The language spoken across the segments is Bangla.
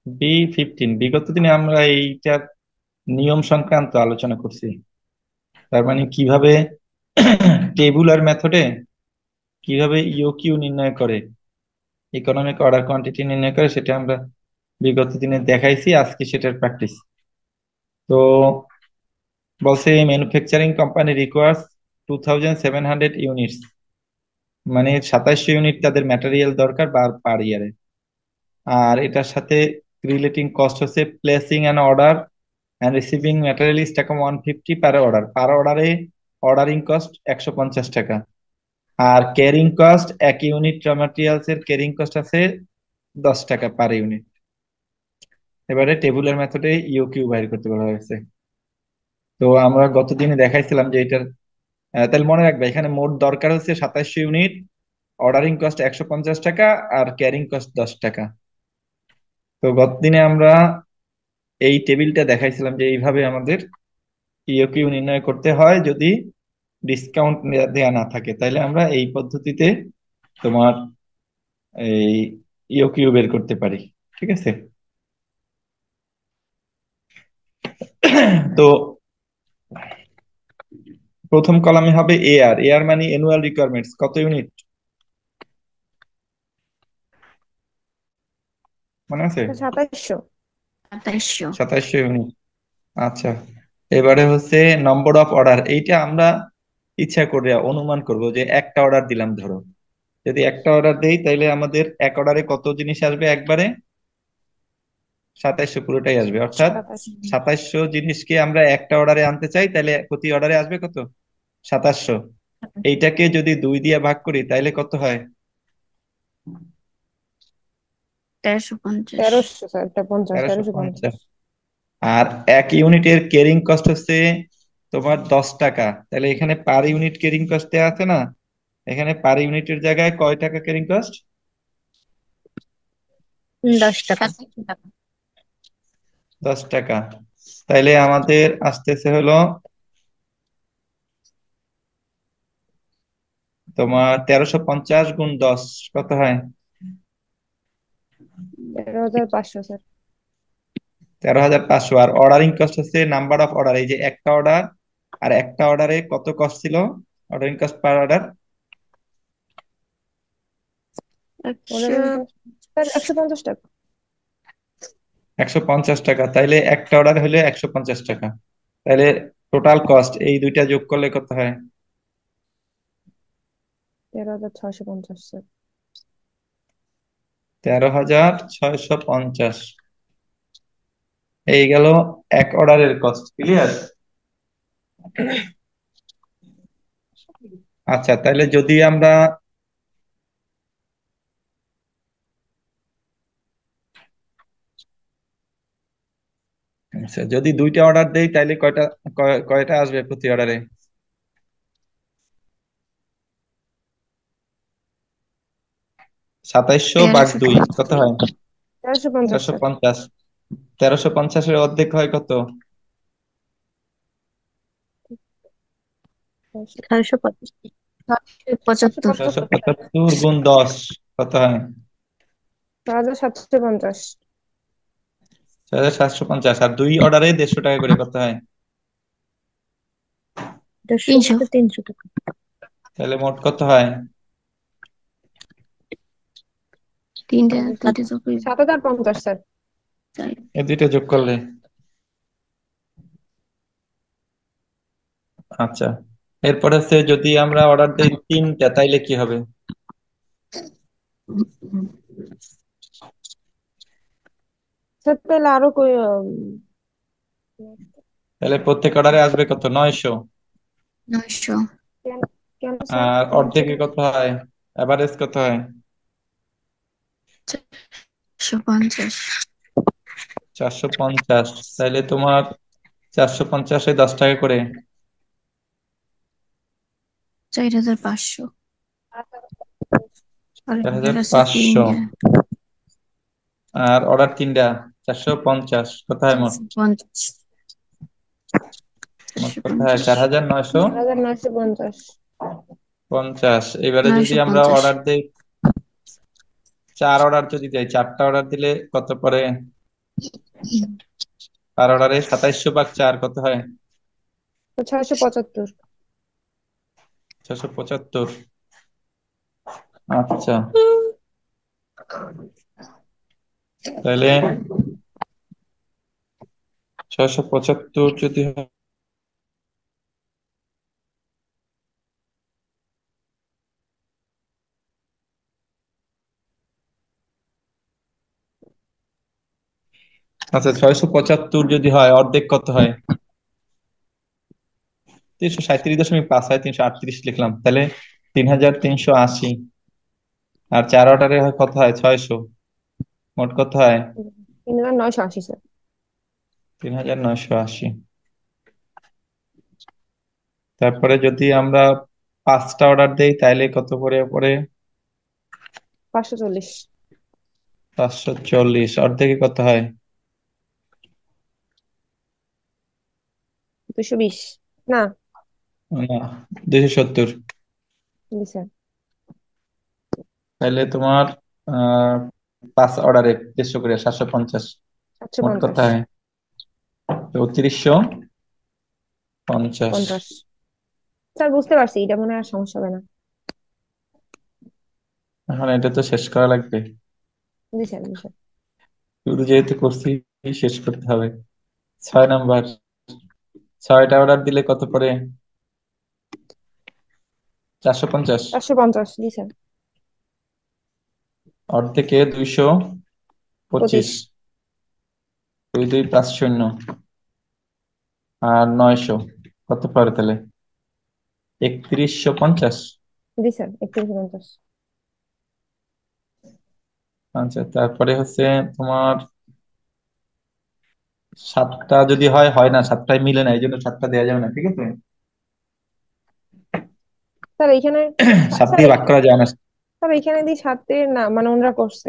B15 বিগত দিনে আমরা এইটার নিয়ম সংক্রান্ত আলোচনা করছি। তার মানে কিভাবে টেবুলার মেথডে কিভাবে ইওকিউ নির্ণয় করে, ইকোনমিক অর্ডার কোয়ান্টিটি নির্ণয় করে, সেটা আমরা বিগত দিনে দেখাইছি। আজকে সেটার প্র্যাকটিস। তো বলছে ম্যানুফ্যাকচারিং কোম্পানি রিকোয়ার্স 2700 ইউনিটস, মানে 2700 ইউনিট তাদের ম্যাটেরিয়াল দরকার পার ইয়ারে। আর এটার সাথে রিলেটিং কস্ট হচ্ছে placing an order and receiving material is টাকা 150 পার অর্ডার। পার অর্ডারে অর্ডারিং কস্ট 150 টাকা। আর ক্যারিং কস্ট, এক ইউনিট র ম্যাটেরিয়ালস এর ক্যারিং কস্ট আছে 10 টাকা পার ইউনিট। এবারে টেবিলের মেথডে ইওকিউ বাইর করতে বলা হয়েছে। তো আমরা গতদিনে দেখাইছিলাম যে এটার তাহলে মনে রাখবে, এখানে মোট দরকার হচ্ছে 2700 ইউনিট, অর্ডারিং কস্ট 150 টাকা, আর ক্যারিং কস্ট 10 টাকা। তো গতদিনে আমরা এই টেবিলটা দেখাইছিলাম যে এইভাবে আমাদের ইওকিউ নির্ণয় করতে হয় যদি ডিসকাউন্ট দেয়া না থাকে, তাইলে আমরা এই পদ্ধতিতে তোমার এই ইওকিউ বের করতে পারি। ঠিক আছে। তো প্রথম কলামে হবে এআর। এআর মানে অ্যানুয়াল রিকোয়ারমেন্টস, কত ইউনিট মনে আছে? 2700। 2700। 2700 ইউনিট। আচ্ছা, এবারে হচ্ছে নম্বর অফ অর্ডার। এইটা আমরা ইচ্ছা করে অনুমান করব যে একটা অর্ডার দিলাম ধরো, যদি একটা অর্ডার দেই তাইলে আমাদের এক অর্ডারে কত জিনিস আসবে একবারে? 2700 পুরোটাই আসবে, অর্থাৎ 27। 2700 জিনিসকে আমরা একটা অর্ডারে আনতে চাই, তাহলে প্রতি অর্ডারে আসবে কত? 2700। এইটাকে যদি 2 দিয়ে ভাগ করি তাইলে কত হয়? 1350। 1300 স্যার, এটা 50, তেরোশো 1350। পঞ্চাশ আর এক ইউনিটের কেরিং কস্ট হচ্ছে তোমার 10 টাকা, তাহলে এখানে পার ইউনিট কেরিং কস্ট দেওয়া আছে না? এখানে পার ইউনিটের জায়গায় কয় টাকা কেরিং কস্ট? 10 টাকা। 2700 টাকা। 10 টাকা। তাইলে আমাদের আসতেছে হলো তোমার 1350 গুণ 10 কত হয়? 13,500 স্যার। 13,500। আর অর্ডারিং কস্ট হচ্ছে নাম্বার অফ অর্ডার, এই যে একটা অর্ডার, আর একটা অর্ডারে কত কস্ট ছিল? অর্ডারিং কস্ট পার অর্ডার একশো। অর্ডারিং কস্ট স্যার 150 টাকা। 150 টাকা। তাইলে একটা অর্ডার হলে 150 টাকা। তাইলে টোটাল কস্ট এই দুইটা যোগ করলে কত হয়? 13,650 স্যার। 13,650। এই গেল এক অর্ডারের কস্ট। ক্লিয়ার? আচ্ছা, তাহলে যদি আমরা আচ্ছা যদি দুইটা অর্ডার দেই তাহলে কয়টা কয়টা আসবে প্রতি অর্ডারে? 2700 ভাগ 2 1350। কত হয়? 1350 তেরোশো স্যার। পঞ্চাশ 1350-এর অর্ধেক হয় কত? 775। 775 স্যার। 675 গুণ 10 কত হয়? 6,750। 6,750। আর দুই অর্ডারে 150 টাকা করে কত হয়? 300। 300 টাকা। তাহলে মোট কত হয়? তিনটা তিনটা যোগ করে 7,050 স্যার। চার। এই দুইটা যোগ করলে আচ্ছা। এরপর হচ্ছে যদি আমরা অর্ডার দেই তিনটা তাইলে কি হবে? স্যার তাহলে আরো কই তাহলে প্রত্যেক অর্ডারে আসবে কত? 900। 900। কেন, কেন স্যার আর 900 অর্ধেকে কেন? কত হয়? এভারেজ কত হয়? 450। 450। তাইলে তোমার 450-এ 10 টাকা করে, 4500। আর চার হাজার অর্ডার আছে পাঁচশো তিনটা। আর অর্ডার তিনটা, 450 কত হয় মোট? 450। মোট চারশো কত হয়? পঞ্চাশ 4,950। 4,950। এবারে যদি নয়শো আমরা পঞ্চাশ অর্ডার দেই, 4 অর্ডার যদি দেয়, 4টা অর্ডার দিলে কত পড়ে? পার অর্ডারে 2700 ভাগ 4 কত হয়? তো 675। 675। আচ্ছা, তাহলে 675 যদি হয়, আচ্ছা 675 যদি হয় অর্ধেক কত হয়? 337.5 হয়, 338 লিখলাম, তাহলে 3380। আর 4 অর্ডারে হয় কত হয়? 600। মোট কত হয়? 3980 স্যার। 3980। তারপরে যদি আমরা 5টা অর্ডার দেই তাহলে কত করে পড়ে? 540। 540। অর্ধেকে কত হয়? 220। না। না, 270। জি স্যার। তাহলে তোমার আহ 5 অর্ডারে 150 করে 750। মোট কত 750। হয়? 3450। 50। স্যার বুঝতে পারছি, এটা মনে হয় আর সমস্যা হবে না। এখন এটা তো শেষ করা লাগবে, জি স্যার, জি স্যার। শুরু যেহেতু করছি শেষ করতে হবে। 6 নাম্বার, 6টা অর্ডার দিলে কত পড়ে? 450। 450। জি স্যার। অর্ধেকে 225। 25। 22550 আর 900 কত পড়ে তাহলে? 3150। জি স্যার, 3150। আচ্ছা, তারপরে হচ্ছে তোমার 7টা যদি হয়, হয় না, 7টায় মিলে না, এই জন্য 7টা দেওয়া যাবে না, ঠিক আছে? স্যার এইখানে 7 স্যার দিয়ে ভাগ করা যায় না। স্যার এইখানে দিয়ে 7-এর না, মানে ওনারা করছে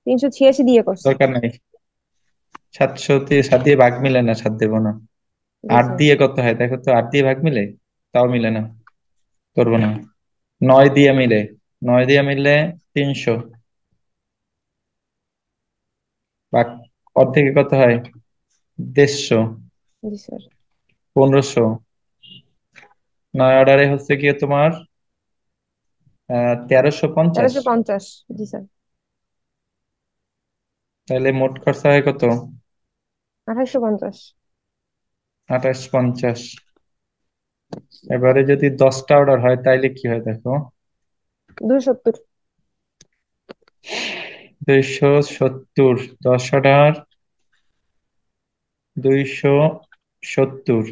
386 দিয়ে করছে। দরকার নাই, 700 দিয়ে 7 দিয়ে ভাগ মিলে না, 7 দেবো না। জি 8 স্যার। দিয়ে কত হয় দেখো তো, 8 দিয়ে ভাগ মিলে? তাও মিলে না, করবো না। 9 দিয়ে মিলে, 9 দিয়ে মিললে 300 ভাগ, অর্ধেকে কত হয়? 150। জি স্যার। 1500। 9 অর্ডারে হচ্ছে গিয়ে তোমার 1350। 1350। জি স্যার। তাহলে মোট খরচা হয় কত? 2850। 2850। এবারে যদি 10টা অর্ডার হয় তাইলে কি হয় দেখো? 270। 270। 10 অর্ডার, 270,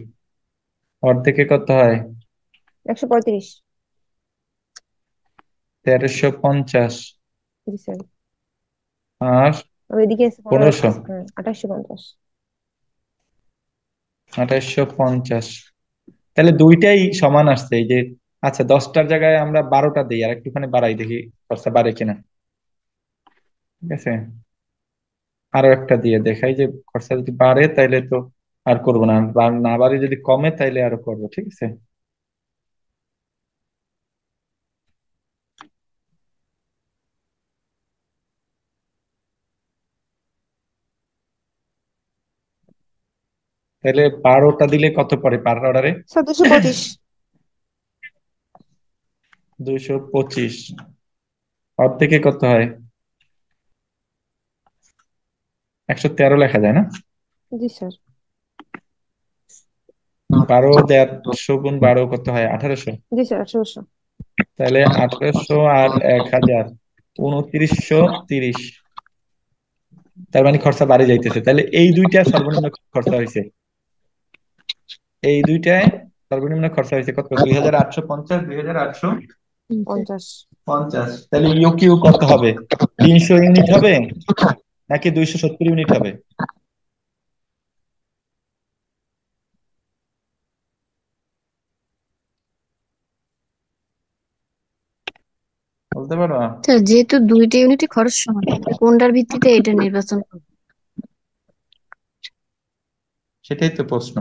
অর্ধেকে কত হয়? 135। 1350। জি স্যার। আর আর এদিকে 1500। 2850। 2850। তাহলে দুইটাই সমান আসছে এই যে। আচ্ছা, 10টার জায়গায় আমরা 12টা দিই, আর একটুখানি বাড়াই দেখি খরচা বাড়ে কিনা, ঠিক আছে? আরো একটা দিয়ে দেখাই যে খরচা যদি বাড়ে তাইলে তো আর করবো না, না বাড়ে যদি কমে তাইলে আরো করবো, ঠিক আছে? তাহলে 12টা দিলে কত পড়ে পার অর্ডারে? স্যার 225। 225। অর্ধেকে কত হয়? 113 লেখা যায় না? জি স্যার। 12100 × 12 কত হয়? 1800। জি স্যার, 1800। তাহলে 1800 আর 1000, 2930। তার মানে খরচা বাড়ে যাইতেছে, তাহলে এই দুইটা সর্বনিম্ন খরচা হয়েছে। এই দুইটায় সর্বনিম্ন খরচা হয়েছে কত? 2850, 2850। 50। তাহলে ইউ কিউ কত হবে? 300 ইউনিট হবে নাকি 270 ইউনিট হবে? বলতে পারো? তো যেহেতু দুইটা ইউনিটই খরচ সমান, তাহলে কোনটার ভিত্তিতে এটা নির্বাচন করবো? সেটাই তো প্রশ্ন,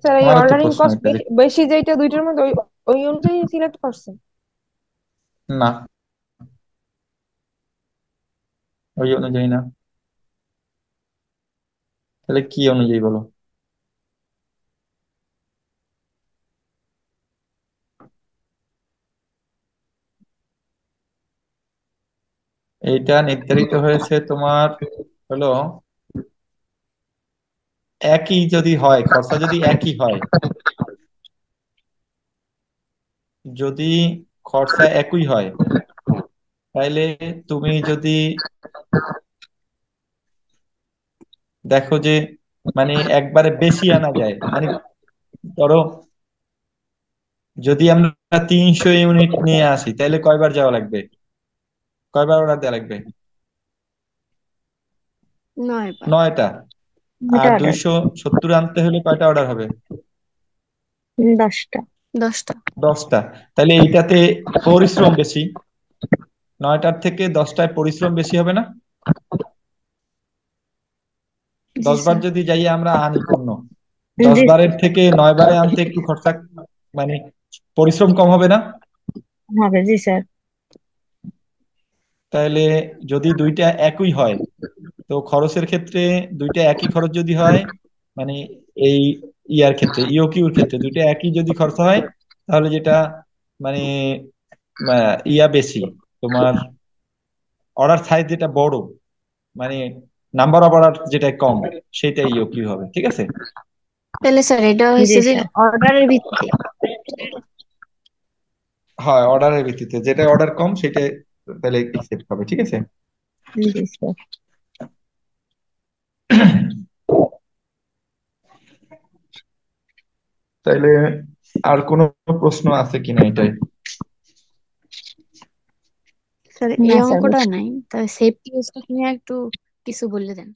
স্যার এই আমারও তো অর্ডারিং প্রশ্ন কস্ট এটা বেশি যেটা দুইটার মধ্যে, ওই ওই অনুযায়ী সিলেক্ট করছে। না, ওই অনুযায়ী না। তাহলে কি অনুযায়ী বলো? এইটা নির্ধারিত হয়েছে তোমার হলো, একই যদি হয়, খরচা যদি একই হয়, যদি খরচা একই হয়, তাইলে তুমি যদি দেখো যে মানে একবারে বেশি আনা যায়, মানে ধরো যদি আমরা 300 ইউনিট নিয়ে আসি, তাহলে কয়বার যাওয়া লাগবে, কয়বার অর্ডার দেওয়া লাগবে? 9 বার। 9টা। এটা আর অর্ডার 270 আনতে হলে কয়টা অর্ডার হবে? 10টা। 10টা। 10টা। তাহলে এইটাতে পরিশ্রম বেশি, 9টার থেকে 10টায় পরিশ্রম বেশি হবে না? জি 10 বার স্যার। যদি যাই আমরা আনি পণ্য, দশ জি বারের থেকে 9 বারে আনতে একটু খরচা, মানে পরিশ্রম কম হবে না? হবে, জি স্যার। তাহলে যদি দুইটা একই হয়, তো খরচের ক্ষেত্রে দুইটা একই খরচ যদি হয়, মানে এই ইয়ার ক্ষেত্রে, ইওকিউর ক্ষেত্রে দুইটা একই যদি খরচ হয়, তাহলে যেটা মানে ইয়া বেশি, তোমার অর্ডার সাইজ যেটা বড়, মানে নাম্বার অফ অর্ডার যেটা কম, সেটা ইওকিউ হবে, ঠিক আছে? তাহলে স্যার এটা জি হয়েছে যে স্যার। অর্ডারের ভিত্তিতে। হয়, অর্ডারের ভিত্তিতে যেটা অর্ডার কম সেটা তাহলে একসেপ্ট হবে, ঠিক আছে? জি স্যার। তাইলে আর কোনো প্রশ্ন আছে কিনা এটাই? স্যার এই না স্যার, অঙ্কটা নাই, তবে সেফটি স্টক নিয়ে একটু কিছু বলে দেন।